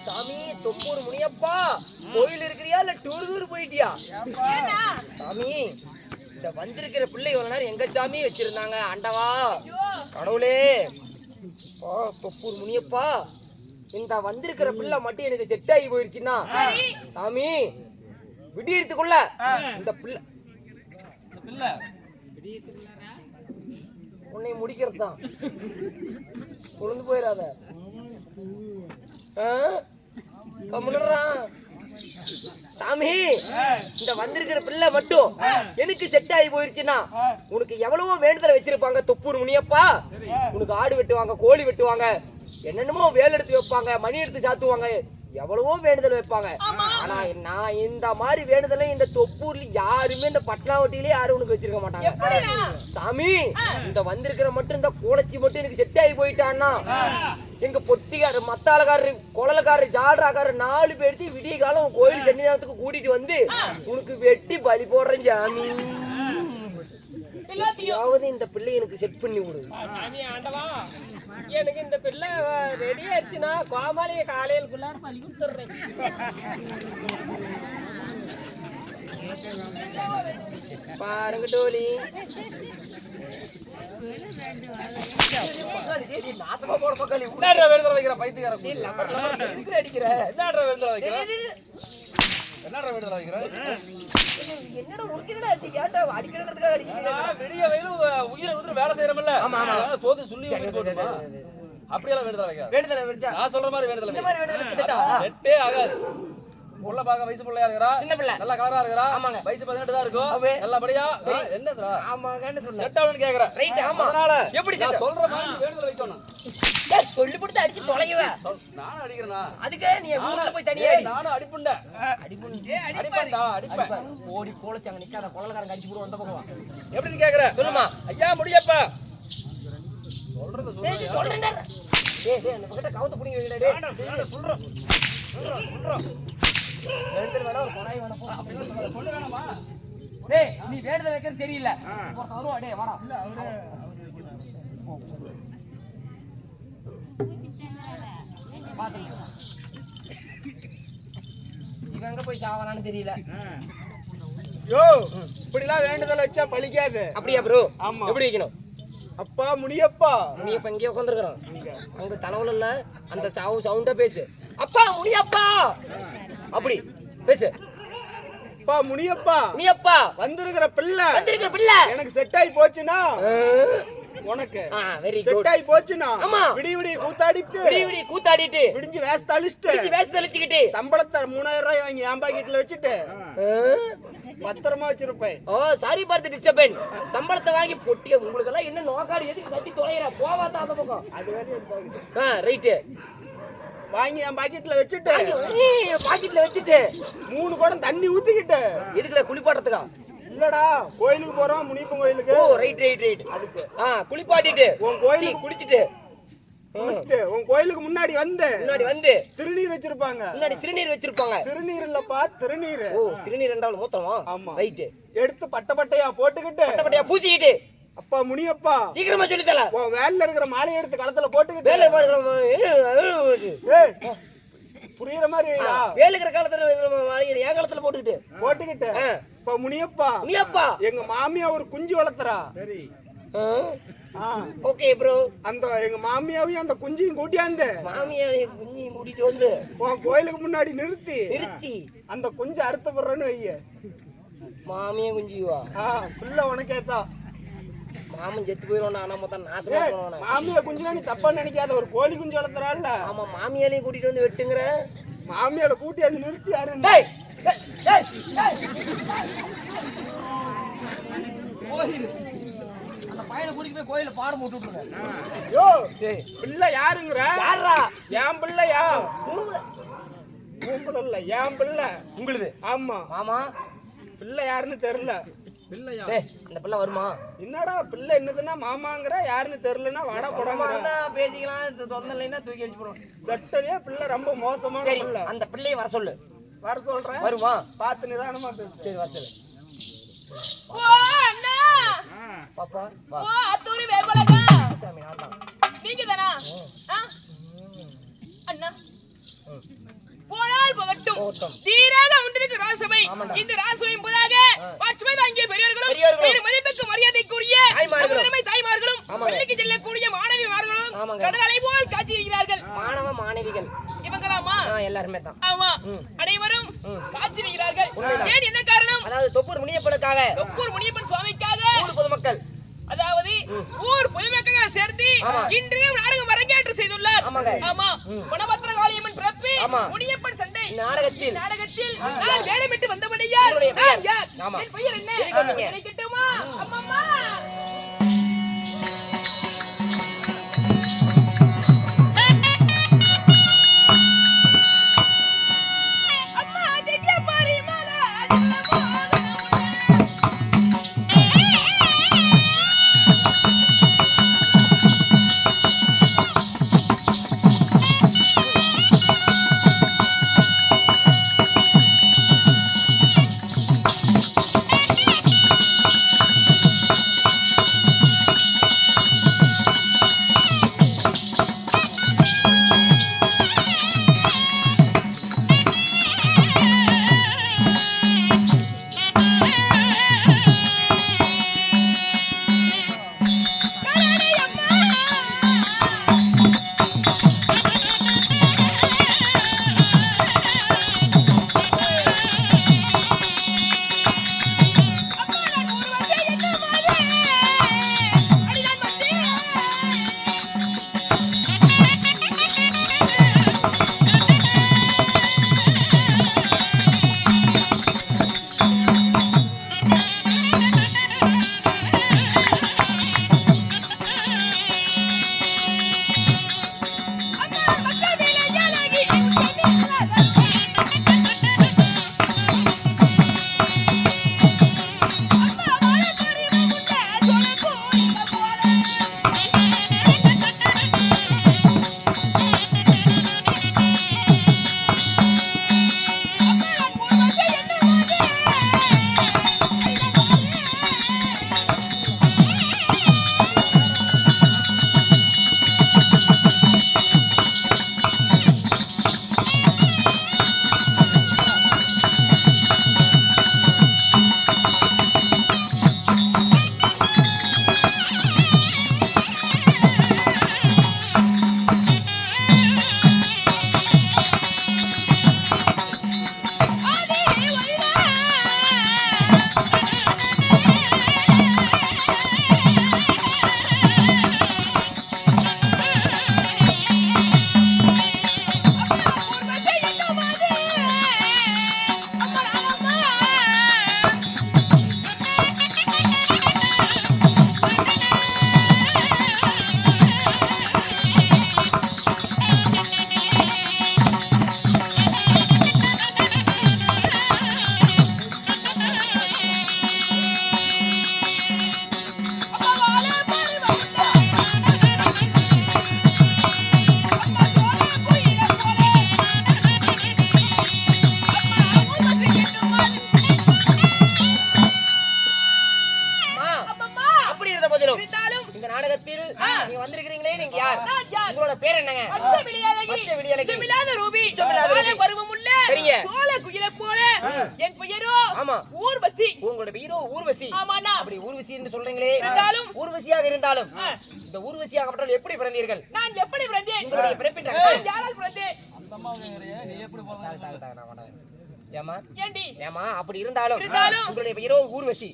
சாமி தொப்பூர் முனியப்பா கோயில் இருக்கிறியா இல்ல டூர் போயிட்டியா? சாமி இந்த வந்திருக்கிற பிள்ளை இவ்வளவு நேரம் எங்க சாமி வச்சிருந்தாங்க? ஆண்டவா கடவுளே தொப்பூர் முனியப்பா, இந்த வந்திருக்கிற பிள்ளை மட்டும் எனக்கு செட் ஆகி போயிருச்சுன்னா சாமி விடியறதுக்குள்ள இந்த பிள்ளை உன்னை முடிக்கிறது தான், கொழுந்து போயிடாத. சாமி இந்த வந்திருக்கிற பிள்ளை மட்டும் எனக்கு செட் ஆகி போயிருச்சுன்னா உனக்கு எவ்வளவோ வேண்டுதலை வச்சிருப்பாங்க தொப்பூர் முனியப்பா. உனக்கு ஆடு வெட்டுவாங்க, கோழி வெட்டுவாங்க, என்னென்னமோ வேலை எடுத்து வைப்பாங்க, மணி எடுத்து சாத்துவாங்க, எவ்வளவோ வேண்டுதல் வைப்பாங்க. ஆனா நான் இந்த மாதிரி வேண்டுதலை இந்த தொப்பூர்ல யாருமே இந்த பட்னாவட்டியிலே யாரும் உனக்கு வச்சிருக்க மாட்டாங்க. சாமி இந்த வந்திருக்கிற மட்டும் இந்த கோலச்சி மட்டும் எனக்கு செட் ஆகி போயிட்டான்னா எங்க பொட்டிக்காரர், மத்தாளக்காரர், குழலக்காரர், ஜால்ராக்காரர் 4 பேர்த்தி விடிய காலம் கோயில் சன்னிதானத்துக்கு கூட்டிட்டு வந்து உனக்கு வெட்டி பலி போடுறேன் சாமி. யாவது இந்த பிள்ளை எனக்கு செட் பண்ணி விடு சாமி. ஆண்டவா எனக்கு இந்த பிள்ளை ரெடி ஆயிடுச்சுன்னா கோமாளிய காலையிலுக்குள்ளார பலி கொடுத்துடுறேன். பாருங்க டோலி என்னடா அடிக்கிறதுக்காக உயிரை வேலை செய்யறோம்ல, சோது சொல்லி அப்படியெல்லாம் வேண்டுதல் சொல்ற மாதிரி செட்டே ஆகாது. புள்ள பாக்க வயசு பிள்ளையா இருக்கறா, சின்ன பிள்ளை நல்ல கலரா இருக்கறா, வயசு 18 தான் இருக்கும், நல்லபடியா என்னடா ஆமாங்கன்னு சொல்ல செட் ஆவன்னு கேக்குறேன். ரைட் ஆமா. அதனால எப்படி நான் சொல்ற மாதிரி வேண்டுதல் வைக்கணும். சொல்லி போட்டு அடிச்சு தொலைங்கவே. நானும் அடிக்கிறேனா? அதுக்கு நீ ஊர்ல போய் தனியா அடி. நானும் அடிப்புண்டா. அடிப்பேன்டா. ஓடி கோலச்சாங்க நிக்காத கொள்ளக்காரங்க அடிச்சு போடு அந்த பக்கம். எப்படின்னு கேக்குற? சொல்லுமா. ஐயா முடியப்பா. சொல்றேன்டா. டேய் அந்த பக்கட்ட கவுத்து புடிங்க வைடா டேய். சொல்றேன். வேண்டுதல் வேணா ஒரு கொடாய் வேணா போ. அப்படி சொல்ல வேணாமா? டேய் நீ வேண்டுதல் வைக்கிறது சரியில்லை. வருவா டேய் வாடா. இல்ல அவரே இவன் எங்க போய் சாவறான்னு தெரியல. யோ இப்படிலாம் வேண்டுதல் வச்சா பலிக்காது. அப்படியா ப்ரோ? ஆமா. எப்படி வைக்கணும்? அப்பா முனியப்பா. முனியப்பா இங்கே உட்காந்துருக்கான், அங்க தலைவல இல்ல, அந்த சவுண்டா பேசு. அப்பா முனியப்பா அப்படி பேசு. அப்பா முனியப்பா. முனியப்பா வந்திருக்கிற பிள்ளை எனக்கு செட் ஆகி போச்சுனா உனக்கு வெரி குட். செட் ஆகி போச்சுனா ஆமா விடி கூத்தாடிட்டு விடிஞ்சு வேஸ்ட் அழிச்சிட்டு சம்பளத்தை 3000 ரூபாய் வாங்கி என் பாக்கெட்ல வச்சுட்டு பத்திரமா வச்சிருப்பேன். ஓ சாரி பார்த்து டிஸ்டர்பன். சம்பளத்தை வாங்கி பொட்டிய உங்களுக்கு எல்லாம் என்ன நோக்காடி எதுக்கு தட்டி தொலைற? போவாத அந்த பக்கம். அது வேற ரைட். வாங்கி என் பாக்கெட்ல வச்சுட்டு 3 குடம் தண்ணி ஊத்திக்கிட்டு. எதுக்குடா? குளிப்பாட்டறதுக்கா? இல்லடா கோயிலுக்கு போறோம், முனியப்பன் கோயிலுக்கு. ஓ ரைட். அதுக்கு குளிப்பாட்டிட்டு உன் கோயிலுக்கு குளிச்சிட்டு உன் கோயிலுக்கு முன்னாடி வந்து திருநீர் வச்சிருப்பாங்க. முன்னாடி சிறுநீர் வச்சிருப்பாங்க. திருநீர் இல்லப்பா, திருநீர். ஓ சிறுநீர் என்றால் மூத்தமா? ஆமா ரைட். எடுத்து பட்டையா போட்டுக்கிட்டு பட்டையா பூசிக்கிட்டு. அப்பா முனியப்பா சீக்கிரமா சொல்லி தல. உன் வேல்ல இருக்கிற மாலையை எடுத்து கலத்துல போட்டுக்கிட்டு. புரியுற மாதிரி வேலை இருக்கிற காலத்துல மாலையை என் காலத்துல போட்டுக்கிட்டு இப்ப முனியப்பா எங்க மாமியா ஒரு குஞ்சு வளர்த்துறா. சரி ஓகே ப்ரோ. அந்த எங்க மாமியாவையும் அந்த குஞ்சையும் கூட்டியாந்து குஞ்சையும் கூட்டிட்டு வந்து கோயிலுக்கு முன்னாடி நிறுத்தி அந்த குஞ்சு அறுத்தப்படுறேன்னு வைய. மாமியா குஞ்சிவா? புள்ள உனக்கேத்தா. மாமன் செத்து போயிடும். ஆனா மொத்தம் நாசமா போனவன. மாமியா குஞ்சுலாம் நீ தப்பா நினைக்காத, ஒரு கோழி குஞ்சு வளர்த்துறாள்ல. ஆமா மாமியாலையும் கூட்டிட்டு வந்து வெட்டுங்கிற. மாமியால கூட்டி அது நிறுத்தி யாரு அந்த பையனை கூட்டிட்டு போய் கோயில பாடம் போட்டு விட்டுருங்க. யோ பிள்ளை யாருங்கிற? யாரா? என் பிள்ளையா? இல்ல என் பிள்ளை. உங்களுக்கு? ஆமா ஆமா. பிள்ளை யாருன்னு தெரியல. பிள்ளையா? இந்த பிள்ளை வருமா? என்னடா பிள்ளை என்னதுன்னா மாமாங்கிற, யாருன்னு தெரியலன்னா வாடா போடாம இருந்தா பேசிக்கலாம். தொந்தலைன்னா தூக்கி அடிச்சு போடுவோம். சட்டலையா பிள்ளை ரொம்ப மோசமான பிள்ளை. அந்த பிள்ளையை வர சொல்லு. வர சொல்றேன். வருமா? பார்த்து நிதானமா பேசு. சரி வர சொல்லு. ஓ அண்ணா பாப்பா வா. ஓ அத்தூரி வேபலங்க சாமி நான் தான். நீங்க தானா? அண்ணா போனால் போகட்டும். போகட்டும். தீராக ஒன்றிற்கு ராசபை. ஆமாண்டா. இந்த ராசபை என்பதாக பச்சுமை தாங்கிய பெரியவர்களும் பெரியவர்களும், பெரிய மதிப்புக்கு மரியாதைக்குரிய தாய்மார்களும், அருமை தாய்மார்களும் ஆமாங்க. பள்ளிக்கு செல்லக்கூடிய மாணவிமார்களும் ஆமாங்க. கடலை போல் காட்சியிருக்கிறார்கள். மாணவ மாணவிகள் இவங்களாமா? எல்லாருமே தான். ஆமா, அனைவரும் காட்சியிருக்கிறார்கள். உண்மைதான். ஏன், என்ன காரணம்? அதாவது தொப்பூர் முனியப்பனுக்காக தொப்பூர் முனியப்பன் சுவாமிக்காக ஊர் பொதுமக்கள், அதாவது ஊர் பொதுமக்களை சேர்த்து ஆமா. இன்று நாடகம் அரங்கேற்றம் செய்துள்ளார். ஆமாங்க. ஆமா, குணபத்திர காளியம்மன் பிறப்பு, ஆமா. முனியப்பன் சண்டை. இந்த நாடகத்தில் நாடகத்தில் நான் வேடமிட்டு வந்தபடியால் உங்களுடைய நான் பெயர்? யார்? ஆமா. என் பெயர் என்ன? எதுக்கு வந்தீங்க? கிடைக்கட்டுமா? அம்மம்மா. அம்மா திவ்ய பரிமள உங்களோட பேர் என்னங்க? பச்சை விழியழகி. பச்சை விழியழகி. செமிலாத ரூபி. செமிலாத ரூபி. வாழை பருவமுள்ள சரிங்க. சோழ குயிலை போல என் பெயரோ ஆமா. ஊர்வசி. உங்களோட வீரோ ஊர்வசி. ஆமாண்ணா. அப்படி ஊர்வசி என்று சொல்றீங்களே, இருந்தாலும் ஊர்வசியாக இருந்தாலும் இந்த ஊர்வசியாகப்பட்டால் எப்படி பிறந்தீர்கள்? நான் எப்படி பிறந்தேன்? உங்களுடைய பிறப்பின் நான் ரகசியம். யாரால் பிறந்தேன்? நீ எப்படி ஏமா ஏண்டி? ஏமா அப்படி இருந்தாலும் இருந்தாலும் உங்களுடைய பெயரோ ஊர்வசி.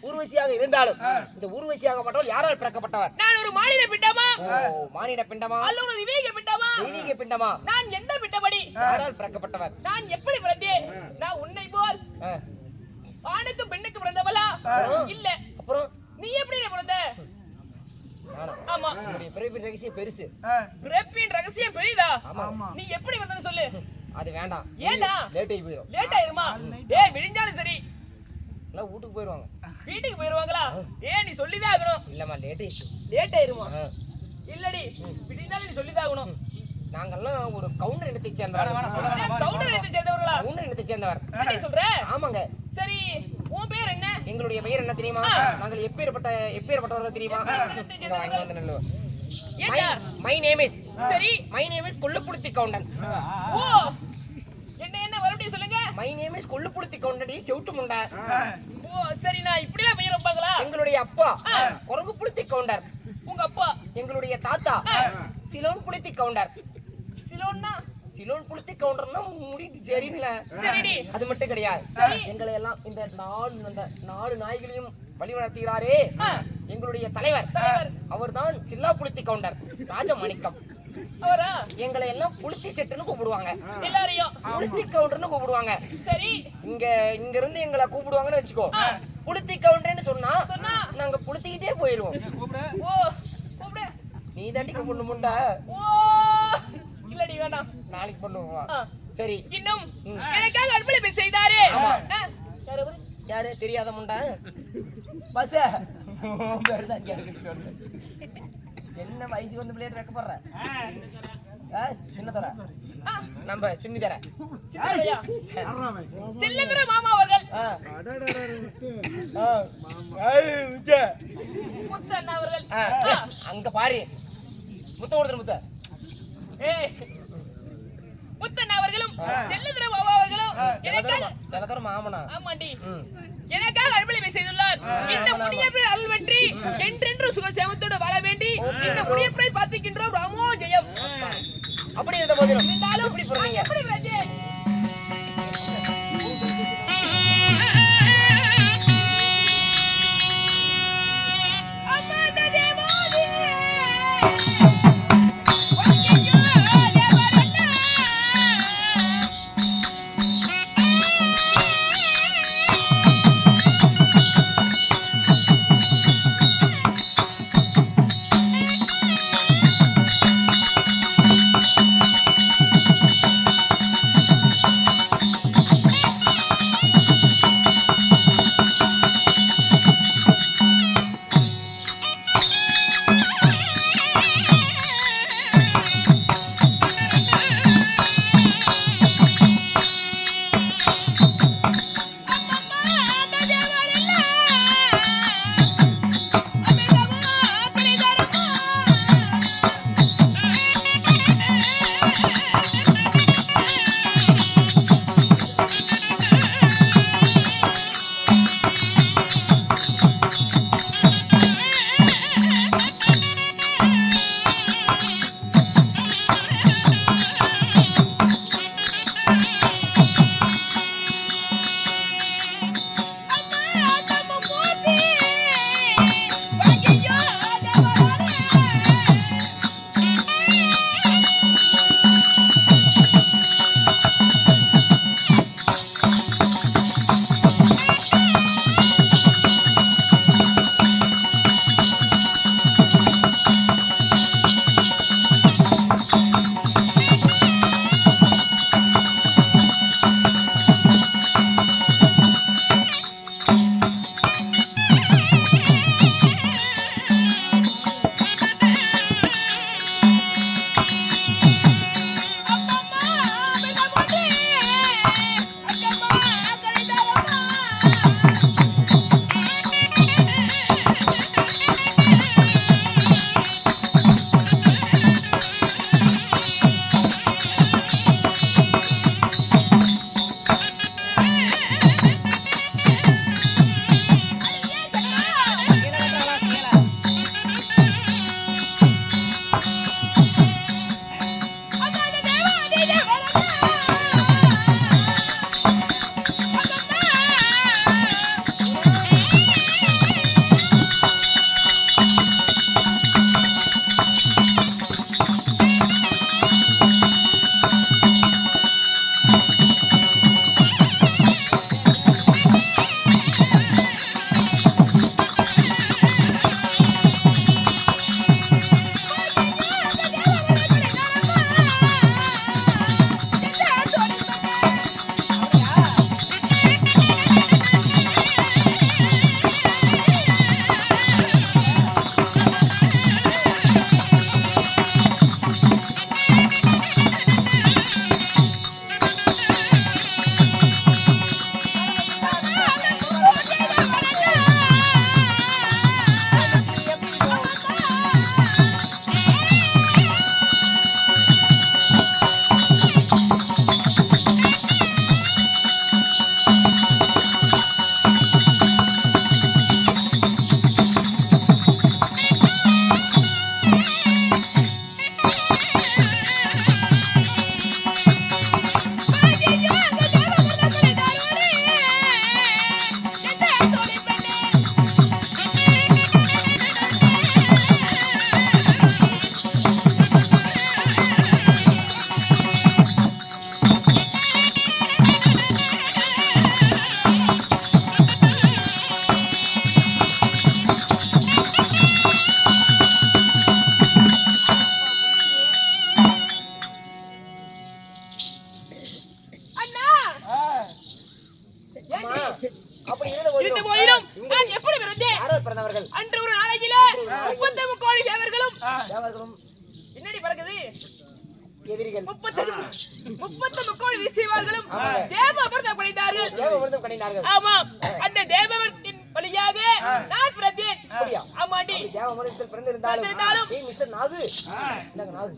ஊர்வசியாக இருந்தாலும் இந்த ஊர்வசியாகப்பட்டவள் யாரால் பிறக்கப்பட்டவர்? நான் ஒரு மாநில பிண்டமா? ஓ, மானிட பிண்டமா? அல்ல ஒரு விவேக பிண்டமா? தெய்வீக பிண்டமா? நான் எந்த பிண்டபடி? யாரால் பிறக்கப்பட்டவர்? நான் எப்படி பிறந்தேன்? நான் உன்னை போல் ஆணுக்கு பெண்ணுக்கு பிறந்தவளா? இல்ல. அப்புறம் நீ எப்படி பிறந்த? நானா? ஆமா. உங்களுடைய பிறப்பின் ரகசியம் பெருசு. பிறப்பின் ரகசியம் பெரியதா? ஆமா. நீ எப்படி வந்தன்னு சொல்லு. அது வேண்டாம். ஏண்டா? லேட் ஆகி போயிடும். லேட் ஆயிருமா? டேய் விடிஞ்சாலும் சரி. எல்லாம் வீட்டுக்கு போயிடுவாங்க. வீட்டுக்கு போயிருவாங்களா? நீ சொல்லிதான் ஆகணும். இல்லம்மா லேட் ஆயிடுச்சு. லேட் ஆயிருமா? இல்லடி, விடிஞ்சாலும் நீ சொல்லிதான் ஆகணும். நாங்கெல்லாம் ஒரு கவுண்டர் இனத்தை சேர்ந்தவர். கவுண்டர் இனத்தை சேர்ந்தவர்களா? கவுண்டர் இனத்தை சேர்ந்தவர். என்ன சொல்ற? ஆமாங்க. சரி, உன் பேர் என்ன? எங்களுடைய பெயர் என்ன தெரியுமா? நாங்கள் எப்பேற்பட்டவர்கள் தெரியுமா? இங்க வாங்க வந்து நில்லு. ஏண்டா மை நேம் இஸ் சரி கொல்லுப்புளுத்தி கவுண்டன். ஓ என்ன மறுபடியும் சொல்லுங்க. மை நேம் இஸ் கொல்லுப்புளுத்தி கவுண்டடி செவுட்டு முண்டை. ஓ சரி, நான் இப்படிலாம் பெயர் வைப்பாங்களா? எங்களுடைய அப்பா குரங்கு புளுத்தி கவுண்டர். உங்க அப்பா எங்களுடைய தாத்தா சிலோன் புளுத்தி கவுண்டர். சிலோன்னா சிலோன் புளுத்தி கவுண்டர்னா முடிட்டு சரிங்களா? சரிடி. அது மட்டும் கிடையாது, எங்களை எல்லாம் இந்த நாலு நாய்களையும் வழிநடத்துகிறாரே எங்களுடைய தலைவர். அவர்தான் சில்லா புளுத்தி கவுண்டர் ராஜமாணிக்கம். அவரா? எங்களை எல்லாம் புளுத்தி செட்டுன்னு கூப்பிடுவாங்க, எல்லாரையும் புளுத்தி கவுண்டர்னு கூப்பிடுவாங்க. சரி, இங்க இருந்து எங்களை கூப்பிடுவாங்கன்னு வச்சுக்கோ. புளுத்தி கவுண்டர்னு சொன்னா நாங்க புளுத்திக்கிட்டே போயிருவோம். ஓ கூப்பிடு. நீ தாண்டி கூப்பிடணும் முண்டா. ஓ இல்லடி வேணாம், நாளைக்கு பண்ணுவோம். சரி, இன்னும் எனக்காக அன்பளிப்பு செய்தாரே யாரு தெரியாத முண்டா? பஸ் என்ன வயசுக்கு வந்து பிள்ளைய ரெக்க போடுற? சின்ன தர நம்ம சின்னி தர செல்லந்திர மாமா அவர்கள் முத்தண்ணா அவர்கள் அங்க பாரு முத்த கொடுத்துரு முத்த. முத்தண்ணா அவர்களும் செல்லந்திர மாமா அவர்களும் சில தர மாமனா. ஆமாண்டி, எனக்காக அன்பளிப்பு செய்துள்ளார். இந்த முடியப்பை அருள் வெற்றி என்றென்று சுகசேமத்தோடு வாழ வேண்டி இந்த முடியப்பை பார்த்துக்கின்றோம். ராமோ ஜெயம். அப்படி இருந்த போதிலும் இருந்தாலும் எப்படி போறீங்க? எப்படி வேண்டே? அப்படி இருந்த இருந்த போதிலும் நான் எப்படி பிறந்தேன்? யாரோ பிறந்தவர்கள் அன்று ஒரு நாளையிலே 33 கோடி தேவர்களும் தேவர்களும் என்னடி பறக்குது? எதிரிகள் 33 கோடி ரிஷிவார்களும் தேவவர்தம் படைத்தார்கள். தேவவிரதம் கடைந்தார்கள். ஆமாம், அந்த தேவவர்த்தின் வழியாக நான் பிறந்தேன். அப்படியா? ஆமாண்டி. தேவவிரதத்தில் பிறந்திருந்தாலும் ஏய் மிஸ்டர் நாகு, இந்தாங்க நாகு.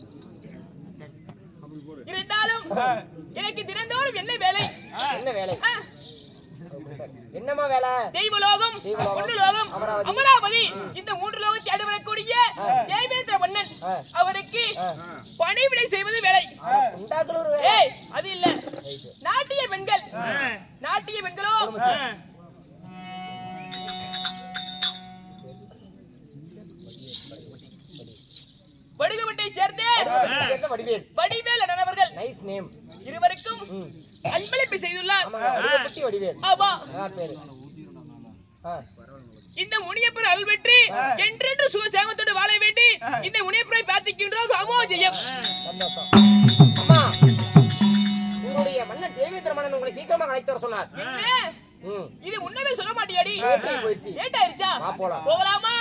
இருந்தாலும் எனக்கு தினந்தோறும் என்ன வேலை? என்ன வேலை? என்னமா வேலை? தெய்வலோகம், பொன்னுலோகம், அமராவதி, இந்த 3 லோகத்தை அடைவரக்கூடிய தேவேந்திர மன்னன் அவருக்கு பணிவிடை செய்வது வேலை. உண்டாக்குற ஒரு வேலை. ஏய், அது இல்ல. நாட்டிய பெண்கள், நாட்டிய பெண்களோ வடுகப்பட்டை சேர்ந்த வடிவேல். வடிவேல் அண்ணனவர்கள் நைஸ் நேம். இருவருக்கும் அன்பளிப்பு செய்துள்ளார். வடிவப்பட்டி வடிவேல். ஆமா, அதான் பேரு. இந்த முனியப்பர் அருள் பெற்று என்றென்று சுகசேமத்தோடு வாழ வேண்டி இந்த முனியப்பரை பிரார்த்திக்கின்றோம். அமோஜயம். சந்தோஷம். அம்மா, உங்களுடைய மன்னன் தேவேந்திர மன்னன் உங்களை சீக்கிரமா அழைத்து வர சொன்னார். என்ன? இது முன்னமே சொல்ல மாட்டியாடி? லேட் ஆகி போயிடுச்சு. லேட் ஆயிருச்சா? வா போலாம். போகலாமா?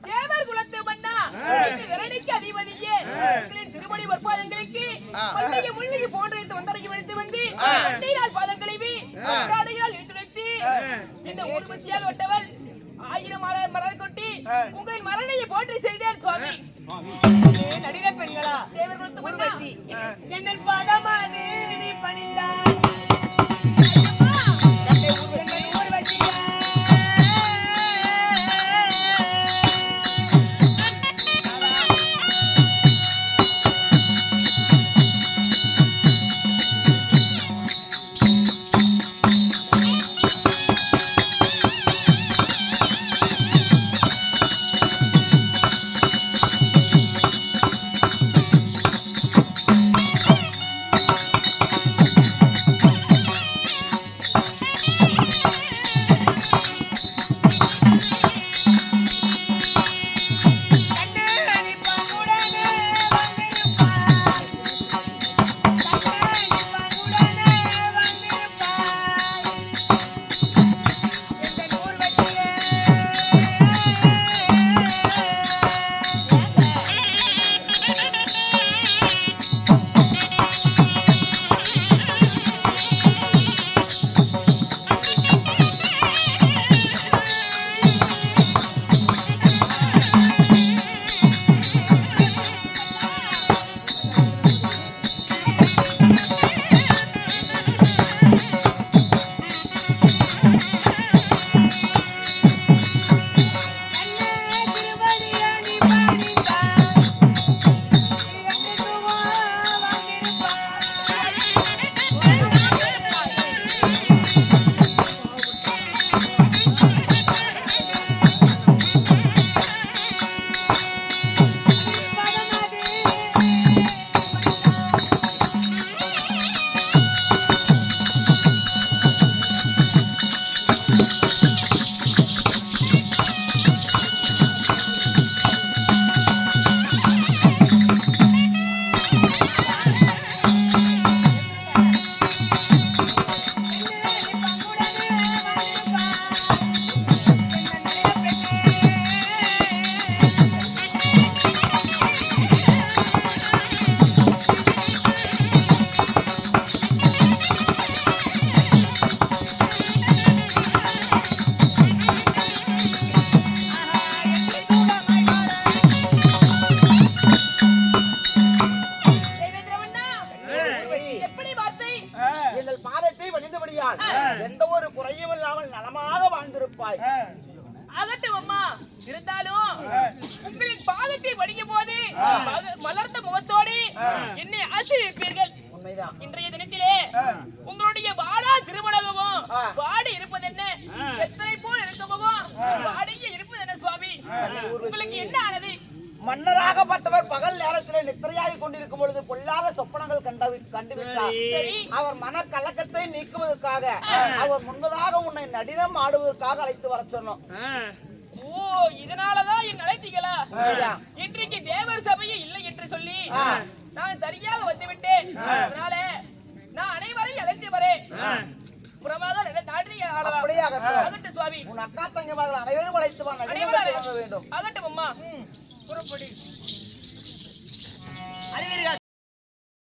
தேவர் குலத்து மன்னா, இரணிக்கு அதிபதியே, உங்களின் திருமணி வற்பாதங்களுக்கு பல்லிய முள்ளிகை போன்ற இந்த வந்தரைக்கு வெடித்து வந்து நீரால் பாதம் கழுவி காடையால் இட்டுரைத்து இந்த ஊர்வசியால் ஒட்டவள் 1000 மலர் கொட்டி உங்களின் மரணையை போற்றி செய்தேன் சுவாமி. நடிகை பெண்களா தேவர் குலத்து மன்னா, என்னன் பாதமானே நீ பணிந்தாய் நலமாக வாழ்ந்திருப்பாய். ஆகட்டும் அம்மா. இருந்தாலும் உங்களின் பாதத்தை வடிக்கும் போது மலர்ந்த முகத்தோடு என்னை ஆசீர்வதிப்பீர்கள். உண்மைதான். இன்றைய தினத்திலே உங்களுடைய வாடா திருமணமும் வாடி இருப்பது என்ன, எத்தனை போல் இருக்கமும் வாடியே இருப்பது என்ன சுவாமி? உங்களுக்கு என்ன ஆனது? மன்னராகப்பட்டவர் பகல் நேரத்திலே நித்திரையாகி கொண்டிருக்கும் பொழுது பொல்லாத சொப்பனங்கள் கண்டுவிட்டார். அவர் மன கலக்கத்தை நீக்குவதற்காக அவர் முன்பதாக உன்னை நடினம் ஆடுவதற்காக அழைத்து வர சொன்னோம். ஓ, இதனாலதான் என் அழைத்தீங்களா? இன்றைக்கு தேவர் சபையே இல்லை என்று சொல்லி நான் தனியாக வந்துவிட்டேன். அதனால நான் அனைவரையும் அழைத்து வரேன். சுவாமி, உன் அக்கா தங்கமார்கள் அனைவரும் அழைத்து வர வேண்டும். ஆகட்டும் அம்மா. புறப்படி அறிவீர்கள்.